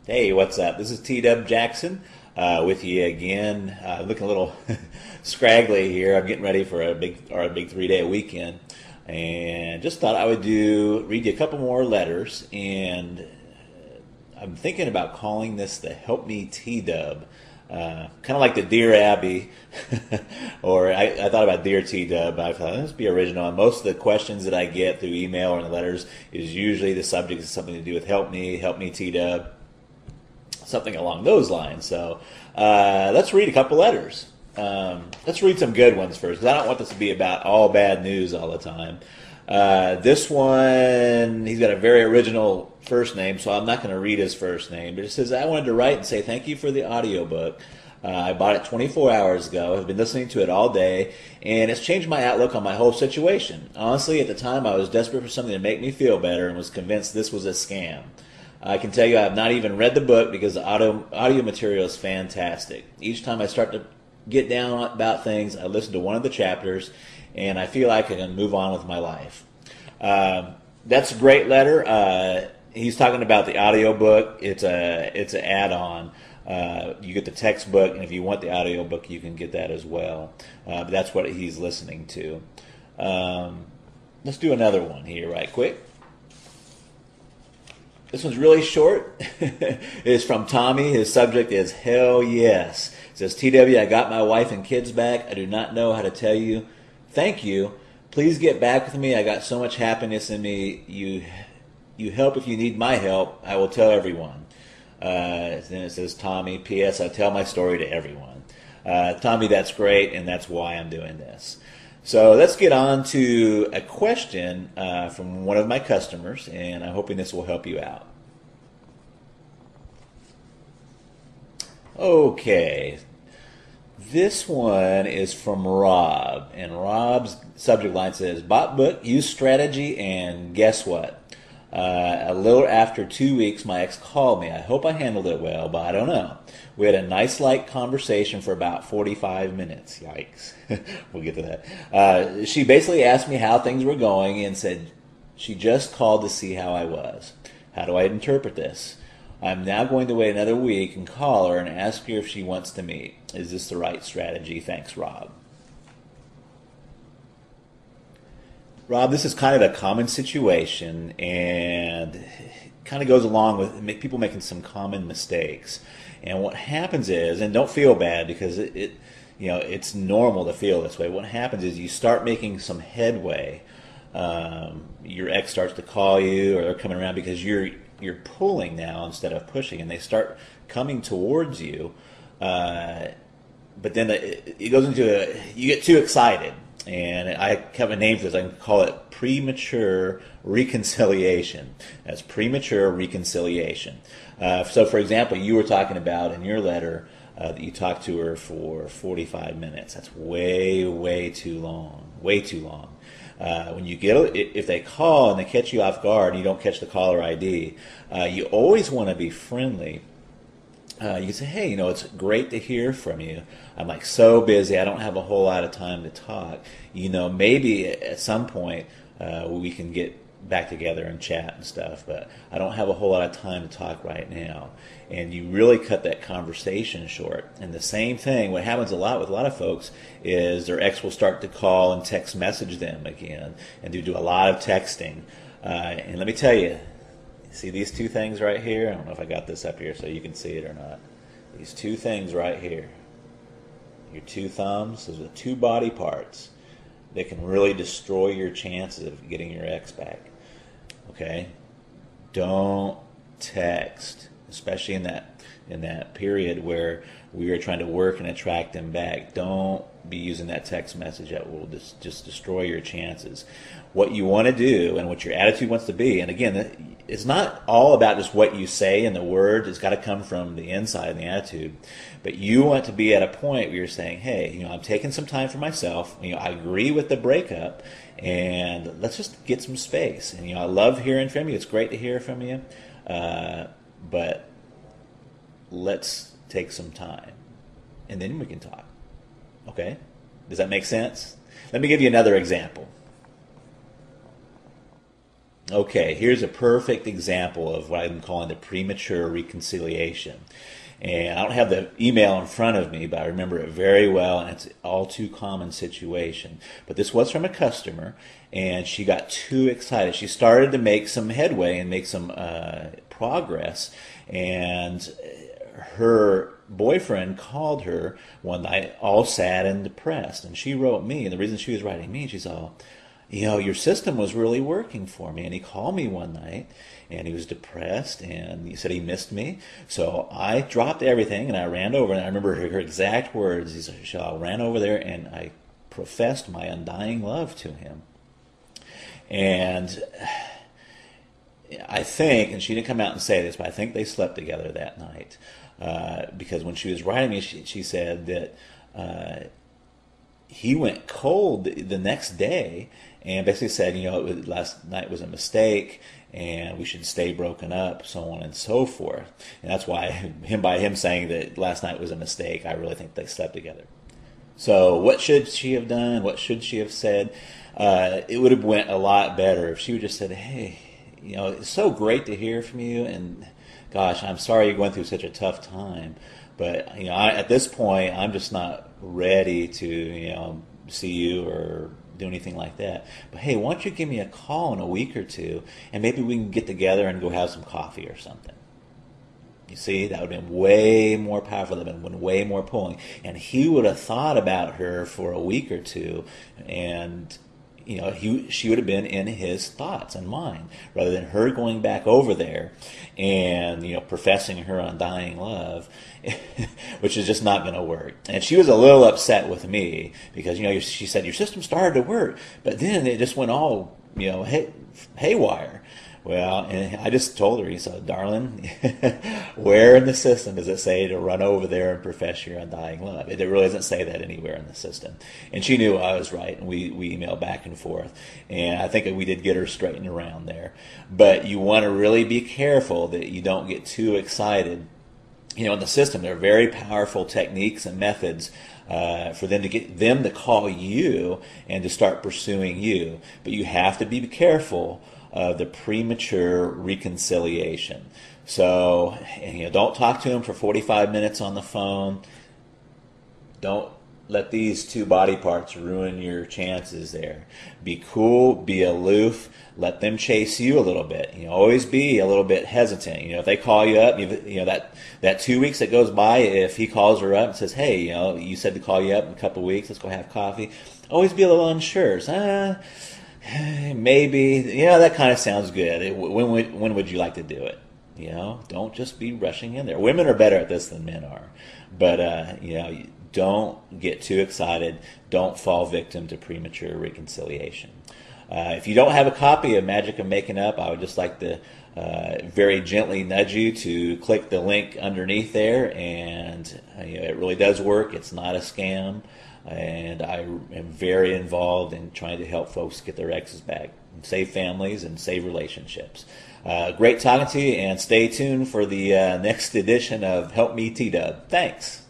Hey, what's up? This is T-Dub Jackson with you again. Looking a little scraggly here. I'm getting ready for a big 3-day weekend, and just thought I would read you a couple more letters. And I'm thinking about calling this the Help Me T-Dub. Kind of like the Dear Abby, or I thought about Dear T-Dub, but I thought let's be original. And most of the questions that I get through email or in the letters is usually the subject is something to do with Help Me T-Dub, something along those lines. So let's read a couple letters. Let's read some good ones first, because I don't want this to be about all bad news all the time. This one, he's got a very original first name, so I'm not going to read his first name. But it says, I wanted to write and say thank you for the audiobook. I bought it 24 hours ago. I've been listening to it all day, and it's changed my outlook on my whole situation. Honestly, at the time, I was desperate for something to make me feel better and was convinced this was a scam. I can tell you I have not even read the book because the audio material is fantastic. Each time I start to get down about things, I listen to one of the chapters, and I feel like I can move on with my life. That's a great letter. He's talking about the audiobook. It's an add-on. You get the textbook, and if you want the audiobook, you can get that as well. But that's what he's listening to. Let's do another one here right quick. This one's really short. It's from Tommy. His subject is Hell Yes. It says, TW, I got my wife and kids back. I do not know how to tell you thank you. Please get back with me. I got so much happiness in me. You help if you need my help. I will tell everyone. Then it says, Tommy, P.S. I tell my story to everyone. Tommy, that's great, and that's why I'm doing this. So let's get on to a question from one of my customers, and I'm hoping this will help you out. Okay. This one is from Rob, and Rob's subject line says, bought book, used strategy, and guess what? A little after 2 weeks, my ex called me. I hope I handled it well, but I don't know. We had a nice, light conversation for about 45 minutes. Yikes. We'll get to that. She basically asked me how things were going and said she just called to see how I was. How do I interpret this? I'm now going to wait another week and call her and ask her if she wants to meet. Is this the right strategy? Thanks, Rob. Rob, this is kind of a common situation, and it kind of goes along with people making some common mistakes. And what happens is, and don't feel bad because it's normal to feel this way. What happens is you start making some headway. Your ex starts to call you, or they're coming around because you're pulling now instead of pushing, and they start coming towards you. But then it goes into you get too excited. And I have a name for this. I can call it premature reconciliation. That's premature reconciliation. So, for example, you were talking about in your letter that you talked to her for 45 minutes. That's way, way too long. Way too long. When you if they call and they catch you off guard and you don't catch the caller ID, you always want to be friendly. You can say, hey, it's great to hear from you. I'm like so busy, I don't have a whole lot of time to talk. Maybe at some point we can get back together and chat and stuff, but I don't have a whole lot of time to talk right now. And you really cut that conversation short. And the same thing, what happens a lot with a lot of folks is their ex will start to call and text message them again, and do a lot of texting. And let me tell you, see these two things right here? I don't know if I got this up here so you can see it or not. These two things right here. Your two thumbs, those are the two body parts that can really destroy your chances of getting your ex back. Okay? Don't text, especially in that period where we are trying to work and attract them back. Don't be using that text message. That will just destroy your chances. What you want to do and what your attitude wants to be, and again, it's not all about just what you say and the words. It's got to come from the inside and the attitude. But you want to be at a point where you're saying, hey, I'm taking some time for myself. I agree with the breakup, and let's just get some space. And I love hearing from you. It's great to hear from you, but let's take some time, and then we can talk. Okay? Does that make sense? Let me give you another example. Okay, here's a perfect example of what I'm calling the premature reconciliation. And I don't have the email in front of me, but I remember it very well, and it's an all too common situation. But this was from a customer, and she got too excited. She started to make some headway and make some progress, and her boyfriend called her one night all sad and depressed, and she wrote me, and the reason she was writing me, she's all, your system was really working for me. And he called me one night and he was depressed and he said he missed me. So I dropped everything and I ran over, and I remember her exact words. He said, I ran over there and I professed my undying love to him. And I think, and she didn't come out and say this, but I think they slept together that night. Because when she was writing me, she said that he went cold the next day and basically said, last night was a mistake and we should stay broken up, so on and so forth. And that's why by him saying that last night was a mistake, I really think they slept together. So what should she have done? What should she have said? It would have went a lot better if she would just said, hey, it's so great to hear from you, and gosh, I'm sorry you're going through such a tough time. But at this point, I'm just not ready to see you or do anything like that. But hey, why don't you give me a call in a week or two, and maybe we can get together and go have some coffee or something. You see, that would have been way more powerful. That would have been way more pulling. And he would have thought about her for a week or two, and she would have been in his thoughts and mind, rather than her going back over there and professing her undying love, which is just not going to work. And she was a little upset with me because she said your system started to work, but then it just went all haywire. Well, and I just told her, said, darling, where in the system does it say to run over there and profess your undying love? It really doesn't say that anywhere in the system. And she knew I was right, and we emailed back and forth. And I think that we did get her straightened around there. But you want to really be careful that you don't get too excited. In the system, there are very powerful techniques and methods for them to get them to call you and to start pursuing you. But you have to be careful of the premature reconciliation. So, don't talk to him for 45 minutes on the phone. Don't let these two body parts ruin your chances there. Be cool, be aloof, let them chase you a little bit. Always be a little bit hesitant. If they call you up, that 2 weeks that goes by, if he calls her up and says, hey, you said to call you up in a couple of weeks, let's go have coffee. Always be a little unsure. Maybe, that kind of sounds good. When would you like to do it? Don't just be rushing in there. Women are better at this than men are. But, don't get too excited. Don't fall victim to premature reconciliation. If you don't have a copy of Magic of Making Up, I would just like to very gently nudge you to click the link underneath there. And it really does work. It's not a scam. And I am very involved in trying to help folks get their exes back, and save families, and save relationships. Great talking to you, and stay tuned for the next edition of Help Me T-Dub. Thanks.